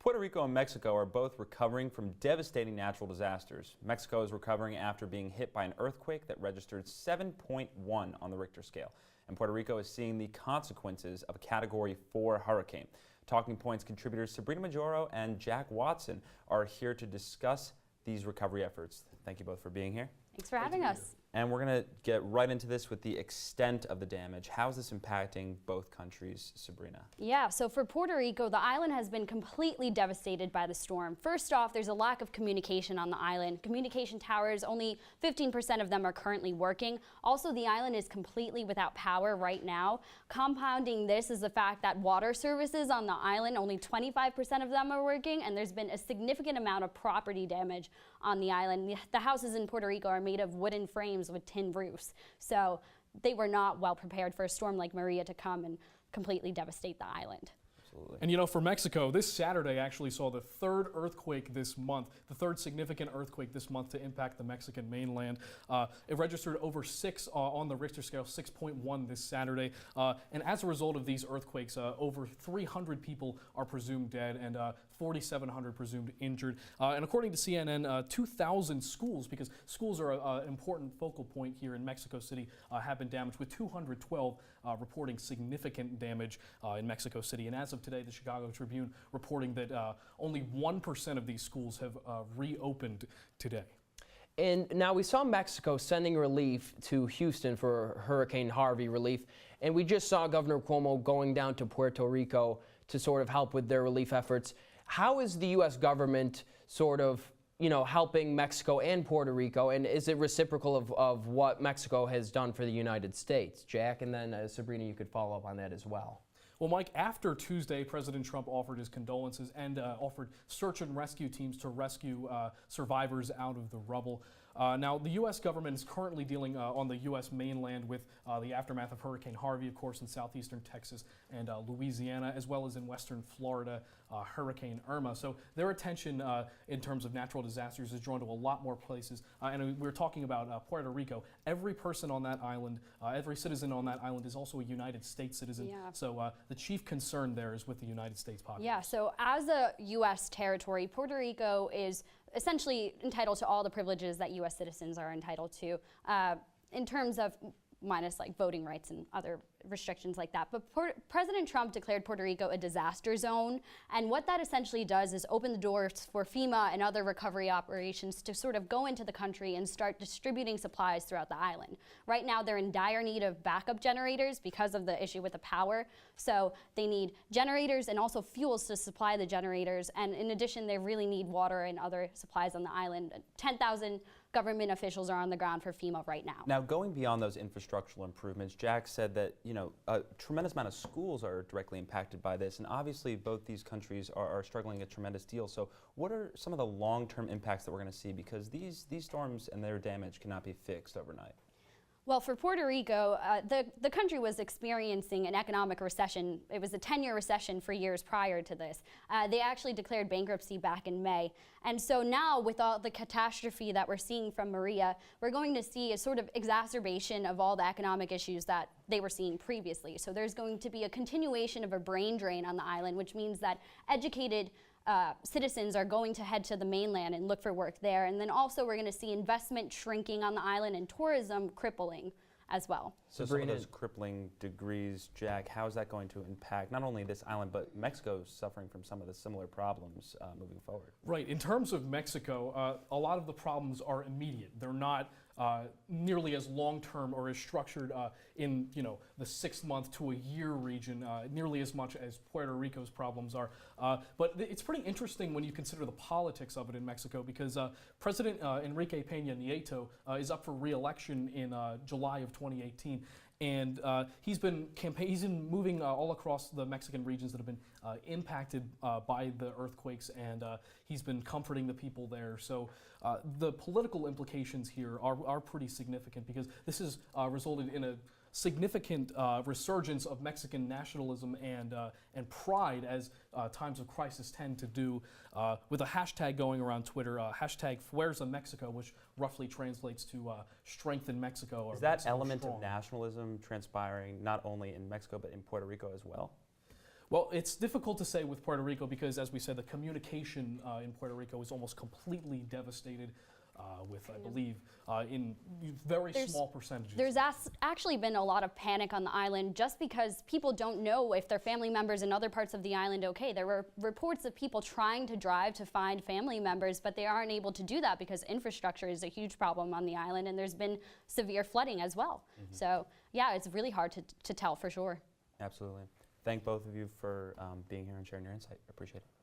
Puerto Rico and Mexico are both recovering from devastating natural disasters. Mexico is recovering after being hit by an earthquake that registered 7.1 on the Richter scale. And Puerto Rico is seeing the consequences of a Category 4 hurricane. Talking Points contributors Sabrina Maggiore and Jack Watson are here to discuss these recovery efforts. Thank you both for being here. Thanks for having us. And we're going to get right into this with the extent of the damage. How is this impacting both countries, Sabrina? Yeah, so for Puerto Rico, the island has been completely devastated by the storm. First off, there's a lack of communication on the island. Communication towers, only 15% of them are currently working. Also, the island is completely without power right now. Compounding this is the fact that water services on the island, only 25% of them are working, and there's been a significant amount of property damage on the island. The houses in Puerto Rico are made of wooden frames with tin roofs. So they were not well prepared for a storm like Maria to come and completely devastate the island. Absolutely. And you know, for Mexico, this Saturday actually saw the third earthquake this month, the third significant earthquake this month to impact the Mexican mainland. It registered over 6 on the Richter scale, 6.1 this Saturday. And as a result of these earthquakes, over 300 people are presumed dead and 4,700 presumed injured. And according to CNN, 2,000 schools, because schools are an important focal point here in Mexico City, have been damaged, with 212 reporting significant damage in Mexico City. And as of today, the Chicago Tribune reporting that only 1% of these schools have reopened today. And now we saw Mexico sending relief to Houston for Hurricane Harvey relief, and we just saw Governor Cuomo going down to Puerto Rico to sort of help with their relief efforts. How is the U.S. government sort of, you know, helping Mexico and Puerto Rico, and is it reciprocal of what Mexico has done for the United States? Jack, and then Sabrina, you could follow up on that as well. Well, Mike, after Tuesday, President Trump offered his condolences and offered search and rescue teams to rescue survivors out of the rubble. Now, the U.S. government is currently dealing on the U.S. mainland with the aftermath of Hurricane Harvey, of course, in southeastern Texas and Louisiana, as well as in western Florida, Hurricane Irma. So their attention in terms of natural disasters is drawn to a lot more places. And we're talking about Puerto Rico. Every person on that island, every citizen on that island is also a United States citizen. Yeah. So the chief concern there is with the United States population. Yeah, so as a U.S. territory, Puerto Rico is essentially entitled to all the privileges that U.S. citizens are entitled to in terms of minus like voting rights and other restrictions like that. But President Trump declared Puerto Rico a disaster zone, and what that essentially does is open the doors for FEMA and other recovery operations to sort of go into the country and start distributing supplies throughout the island. Right now they're in dire need of backup generators because of the issue with the power, so they need generators and also fuels to supply the generators, and in addition they really need water and other supplies on the island. 10,000 government officials are on the ground for FEMA right now. Now, going beyond those infrastructural improvements, Jack said that, you know, a tremendous amount of schools are directly impacted by this, and obviously both these countries are struggling a tremendous deal. So what are some of the long-term impacts that we're going to see? Because these storms and their damage cannot be fixed overnight. Well, for Puerto Rico, the country was experiencing an economic recession. It was a 10-year recession for years prior to this. They actually declared bankruptcy back in May. And so now, with all the catastrophe that we're seeing from Maria, we're going to see a sort of exacerbation of all the economic issues that they were seeing previously. So there's going to be a continuation of a brain drain on the island, which means that educated citizens are going to head to the mainland and look for work there. And then also we're going to see investment shrinking on the island and tourism crippling as well. So some of those crippling degrees, Jack, how is that going to impact not only this island, but Mexico's suffering from some of the similar problems moving forward? Right. In terms of Mexico, a lot of the problems are immediate. They're not nearly as long-term or as structured in, you know, the 6-month to a year region, nearly as much as Puerto Rico's problems are. But it's pretty interesting when you consider the politics of it in Mexico, because President Enrique Peña Nieto is up for re-election in July of 2018. And he's been moving all across the Mexican regions that have been impacted by the earthquakes, and he's been comforting the people there. So the political implications here are pretty significant, because this has resulted in a significant resurgence of Mexican nationalism and pride, as times of crisis tend to do, with a hashtag going around Twitter, hashtag Fuerza Mexico, which roughly translates to strengthen Mexico. Is that element of nationalism transpiring not only in Mexico but in Puerto Rico as well? Well, it's difficult to say with Puerto Rico because, as we said, the communication in Puerto Rico is almost completely devastated with, I believe, in very small percentages. There's actually been a lot of panic on the island just because people don't know if their family members in other parts of the island okay. There were reports of people trying to drive to find family members, but they aren't able to do that because infrastructure is a huge problem on the island, and there's been severe flooding as well. So, yeah, it's really hard to tell for sure. Absolutely. Thank both of you for being here and sharing your insight. I appreciate it.